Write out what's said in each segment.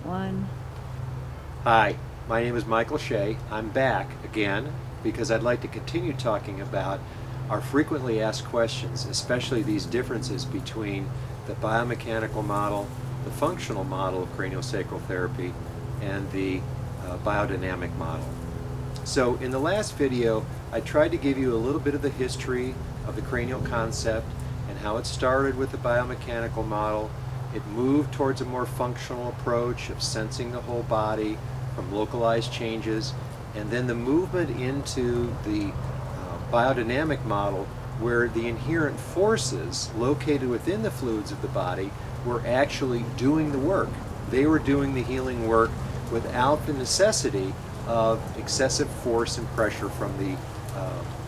One. Hi, my name is Michael Shea. I'm back again because I'd like to continue talking about our frequently asked questions, especially these differences between the biomechanical model, the functional model of craniosacral therapy, and the biodynamic model. So in the last video, I tried to give you a little bit of the history of the cranial concept and how it started with the biomechanical model. It moved towards a more functional approach of sensing the whole body from localized changes, and then the movement into the biodynamic model where the inherent forces located within the fluids of the body were actually doing the work. They were doing the healing work without the necessity of excessive force and pressure from the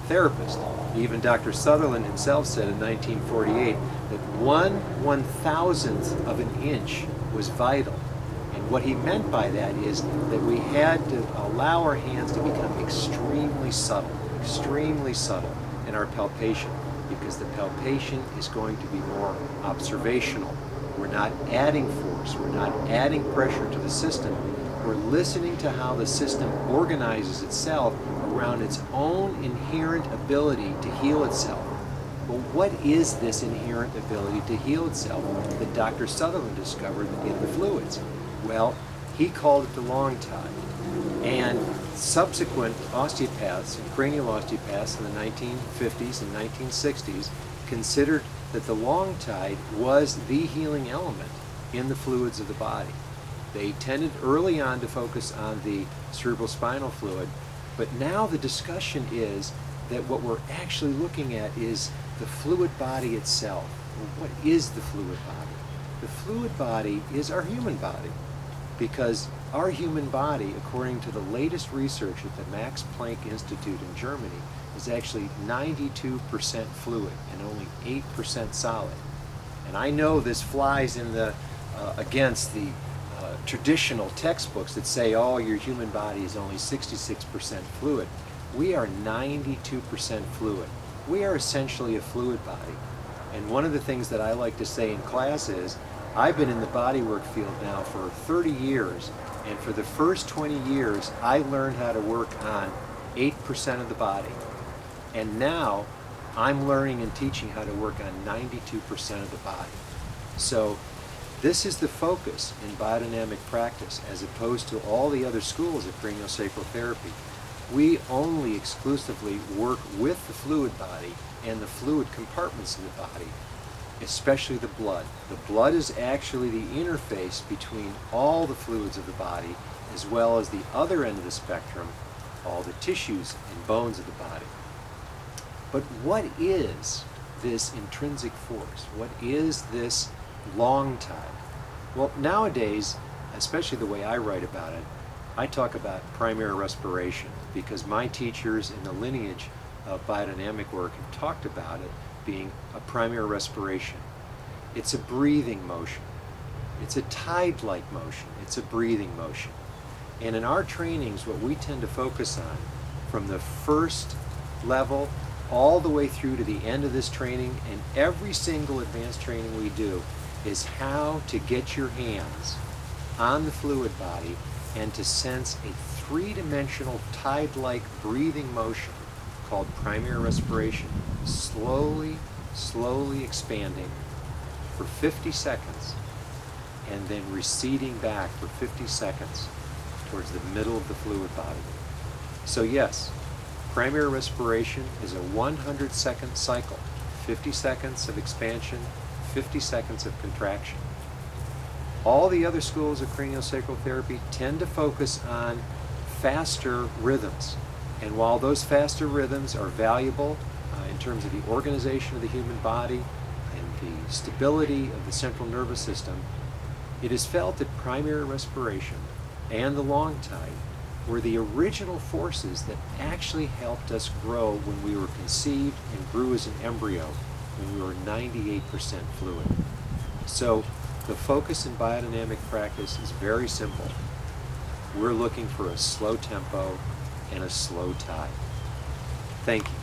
therapist. Even Dr. Sutherland himself said in 1948 that 1/1000th of an inch was vital. And what he meant by that is that we had to allow our hands to become extremely subtle in our palpation, because the palpation is going to be more observational. We're not adding force, we're not adding pressure to the system. We're listening to how the system organizes itself around its own inherent ability to heal itself. Well, what is this inherent ability to heal itself that Dr. Sutherland discovered in the fluids? Well, he called it the long tide. And subsequent osteopaths and cranial osteopaths in the 1950s and 1960s considered that the long tide was the healing element in the fluids of the body. They tended early on to focus on the cerebrospinal fluid, but now the discussion is that what we're actually looking at is the fluid body itself. Well, what is the fluid body? The fluid body is our human body, because our human body, according to the latest research at the Max Planck Institute in Germany, is actually 92% fluid and only 8% solid. And I know this flies in the against the traditional textbooks that say, oh, your human body is only 66% fluid. We are 92% fluid. We are essentially a fluid body. And one of the things that I like to say in class is, I've been in the bodywork field now for 30 years, and for the first 20 years, I learned how to work on 8% of the body. And now, I'm learning and teaching how to work on 92% of the body. So, this is the focus in biodynamic practice, as opposed to all the other schools of craniosacral therapy. We only exclusively work with the fluid body and the fluid compartments of the body, especially the blood. The blood is actually the interface between all the fluids of the body, as well as the other end of the spectrum, all the tissues and bones of the body. But what is this intrinsic force? What is this long tide? Well, nowadays, especially the way I write about it, I talk about primary respiration, because my teachers in the lineage of biodynamic work have talked about it being a primary respiration. It's a breathing motion. It's a tide-like motion. It's a breathing motion. And in our trainings, what we tend to focus on from the first level all the way through to the end of this training, and every single advanced training we do, is how to get your hands on the fluid body and to sense a three-dimensional tide-like breathing motion called primary respiration, slowly expanding for 50 seconds and then receding back for 50 seconds towards the middle of the fluid body. So yes, primary respiration is a 100-second cycle, 50 seconds of expansion, 50 seconds of contraction. All the other schools of craniosacral therapy tend to focus on faster rhythms. And while those faster rhythms are valuable in terms of the organization of the human body and the stability of the central nervous system, it is felt that primary respiration and the long tide were the original forces that actually helped us grow when we were conceived and grew as an embryo when we were 98% fluid. So the focus in biodynamic practice is very simple. We're looking for a slow tempo and a slow tide. Thank you.